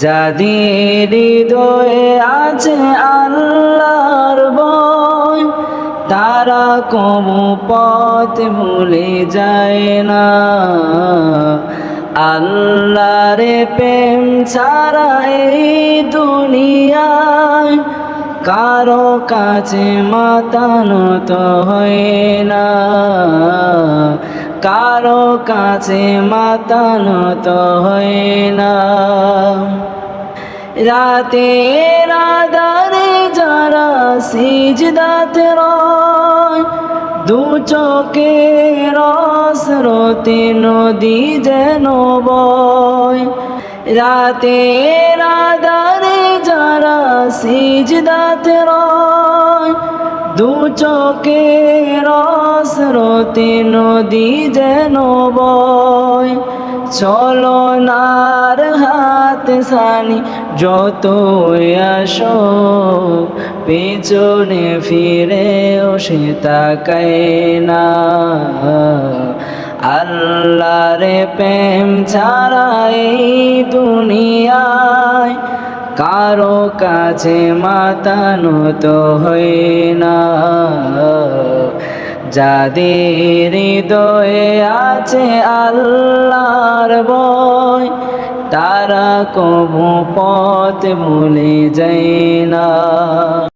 যাদের হৃদয়ে আছে আল্লাহর ভয়, তারা কবু পথ ভুলে যায় না। আল্লাহর প্রেম ছাড়া এই দুনিয়ায় কারো কাছে মাথা নত হয় না, কারো কাছে মাথা নত হয় না। রাতের আঁধারে যারা সিজদাতে রয়, দু চোখের স্রোতে নদী যেন বয়। রাতের আঁধারে যারা সিজদাতে রয়, দু চোখের স্রোতে নদী যেন বয়। চলনার হাত সানি যত আসো, পেছনে ফিরেও সে তাকায় না। আল্লাহর প্রেম ছাড়া এই দুনিয়ায় কারো কাছে মাথা নত হয় না। যাদের হৃদয়ে আছে আল্লাহর ভয়, তারা কবু পথ ভুলে যায় না।